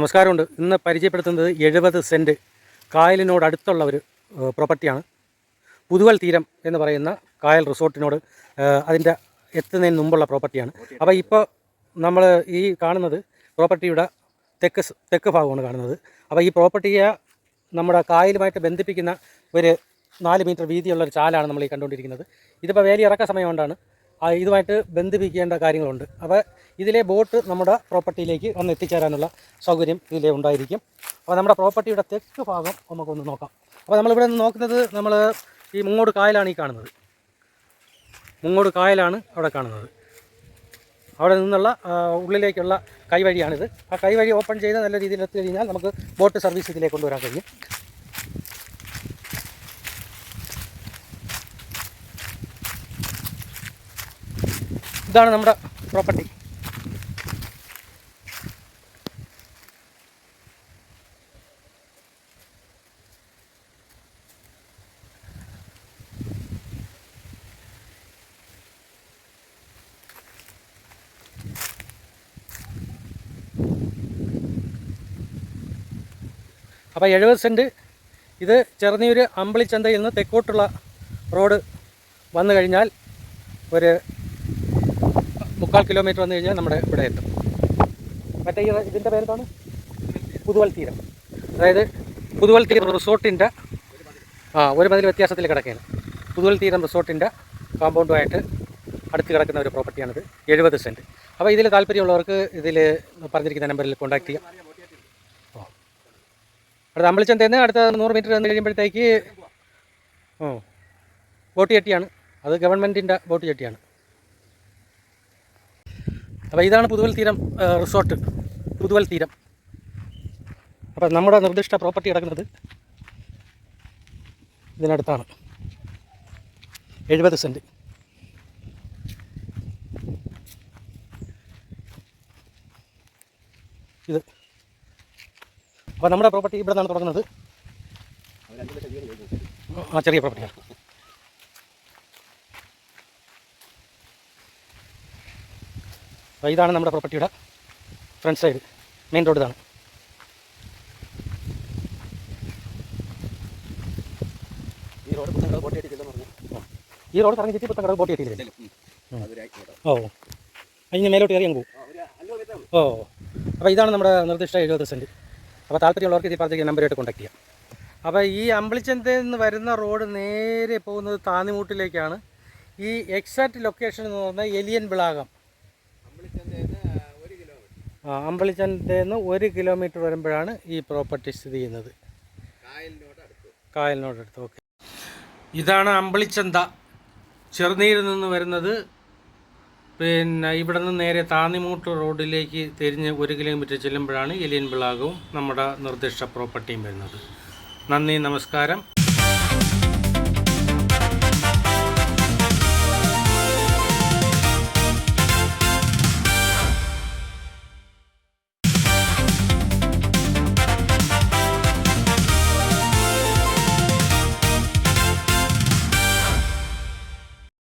നമസ്കാരമുണ്ട്. ഇന്ന് പരിചയപ്പെടുത്തുന്നത് 70 സെൻറ്റ് കായലിനോടടുത്തുള്ള ഒരു പ്രോപ്പർട്ടിയാണ്. പുതുവൽ തീരം എന്ന് പറയുന്ന കായൽ റിസോർട്ടിനോട് അതിൻ്റെ എത്തുന്നതിന് മുമ്പുള്ള പ്രോപ്പർട്ടിയാണ്. അപ്പോൾ ഇപ്പോൾ നമ്മൾ ഈ കാണുന്നത് പ്രോപ്പർട്ടിയുടെ തെക്ക് ഭാഗമാണ് കാണുന്നത്. അപ്പോൾ ഈ പ്രോപ്പർട്ടിയെ നമ്മുടെ കായലുമായിട്ട് ബന്ധിപ്പിക്കുന്ന ഒരു 4 മീറ്റർ വീതിയുള്ളൊരു ചാലാണ് നമ്മൾ ഈ കണ്ടുകൊണ്ടിരിക്കുന്നത്. ഇതിപ്പോൾ വേലി ഇറക്ക സമയം കൊണ്ടാണ് ഇതുമായിട്ട് ബന്ധിപ്പിക്കേണ്ട കാര്യങ്ങളുണ്ട്. അപ്പോൾ ഇതിലെ ബോട്ട് നമ്മുടെ പ്രോപ്പർട്ടിയിലേക്ക് വന്ന് എത്തിച്ചേരാനുള്ള സൗകര്യം ഇതിലെ ഉണ്ടായിരിക്കും. അപ്പോൾ നമ്മുടെ പ്രോപ്പർട്ടിയുടെ തെക്ക് ഭാഗം നമുക്കൊന്ന് നോക്കാം. അപ്പോൾ നമ്മളിവിടെ നിന്ന് നോക്കുന്നത് നമ്മൾ ഈ മുങ്ങോട് കായലാണ് ഈ കാണുന്നത്. മുങ്ങോട് കായലാണ് അവിടെ കാണുന്നത്. അവിടെ നിന്നുള്ള ഉള്ളിലേക്കുള്ള കൈവഴിയാണിത്. ആ കൈവഴി ഓപ്പൺ ചെയ്ത് നല്ല രീതിയിൽ എത്തി കഴിഞ്ഞാൽ നമുക്ക് ബോട്ട് സർവീസ് ഇതിലേക്ക് കൊണ്ടുവരാൻ കഴിയും. ഇതാണ് നമ്മുടെ പ്രോപ്പർട്ടി. അപ്പോൾ 70 സെൻറ്റ് ഇത് ചെറുനീര് അമ്പളിച്ചന്തയിൽ നിന്ന് തെക്കോട്ടുള്ള റോഡ് വന്നു കഴിഞ്ഞാൽ ഒരു 3/4 കിലോമീറ്റർ വന്നു കഴിഞ്ഞാൽ നമ്മുടെ ഇവിടെ എത്തും. മറ്റേ ഇതിൻ്റെ പേരെന്താണ്? പുതുവൽ തീരം. അതായത് പുതുവൽ തീരം റിസോർട്ടിൻ്റെ ഒരു മതിൽ വ്യത്യാസത്തിൽ കിടക്കുകയാണ്. പുതുവൽ തീരം റിസോർട്ടിൻ്റെ കോമ്പൗണ്ടുമായിട്ട് അടുത്ത് കിടക്കുന്ന ഒരു പ്രോപ്പർട്ടിയാണിത്. 70 സെൻറ്റ്. അപ്പോൾ ഇതിൽ താല്പര്യമുള്ളവർക്ക് ഇതിൽ പറഞ്ഞിരിക്കുന്ന നമ്പറിൽ കോൺടാക്ട് ചെയ്യാം. അടുത്ത അമ്പളിച്ചന്തയിൽ നിന്ന് അടുത്ത 100 മീറ്റർ വന്നു കഴിയുമ്പോഴത്തേക്ക് ബോട്ട് ചട്ടിയാണ്. അത് ഗവൺമെൻറ്റിൻ്റെ ബോട്ട് ചട്ടിയാണ്. അപ്പോൾ ഇതാണ് പുതുവൽ തീരം റിസോർട്ട്, പുതുവൽ തീരം. അപ്പോൾ നമ്മുടെ നിർദ്ദിഷ്ട പ്രോപ്പർട്ടി കിടക്കുന്നത് ഇതിനടുത്താണ്. 70 സെൻറ്റ്. ഇത് അപ്പോൾ നമ്മുടെ പ്രോപ്പർട്ടി ഇവിടെ നിന്നാണ് തുടങ്ങുന്നത്. ചെറിയ പ്രോപ്പർട്ടിയാണ്. അപ്പോൾ ഇതാണ് നമ്മുടെ പ്രോപ്പർട്ടിയുടെ ഫ്രണ്ട് സൈഡ്. മെയിൻ റോഡ് ഇതാണ്. ഈ റോഡ് കറങ്ങി ചുറ്റി പുത്തങ്കടവ് ബോട്ട് കെട്ടിയില്ലേ? അതിന് മേലോട്ട് കയറി അങ്ങ് പോകും. അപ്പോൾ ഇതാണ് നമ്മുടെ നിർദ്ദിഷ്ട 70 സെൻറ്റ്. അപ്പോൾ താല്പര്യമുള്ളവർക്ക് ഇത് പറഞ്ഞ നമ്പറായിട്ട് കോൺടാക്ട് ചെയ്യാം. അപ്പോൾ ഈ അമ്പളിച്ചന്തയിൽ നിന്ന് വരുന്ന റോഡ് നേരെ പോകുന്നത് താന്നിമൂട്ടിലേക്കാണ്. ഈ എക്സാക്റ്റ് ലൊക്കേഷൻ എന്ന് പറഞ്ഞാൽ എലിയൻ വിളാകം. അമ്പളിച്ചന്തയിൽ നിന്ന് 1 കിലോമീറ്റർ വരുമ്പോഴാണ് ഈ പ്രോപ്പർട്ടി സ്ഥിതി ചെയ്യുന്നത്. കായലിനോടടുത്ത്. ഓക്കെ, ഇതാണ് അമ്പളിച്ചന്ത. ചെറുനീരിൽ നിന്ന് വരുന്നത്. പിന്നെ ഇവിടെ നിന്ന് നേരെ താന്നിമൂട്ട് റോഡിലേക്ക് തിരിഞ്ഞ് 1 കിലോമീറ്റർ ചെല്ലുമ്പോഴാണ് എലിയൻ വിളാകവും നമ്മുടെ നിർദ്ദിഷ്ട പ്രോപ്പർട്ടിയും വരുന്നത്. നന്ദി, നമസ്കാരം.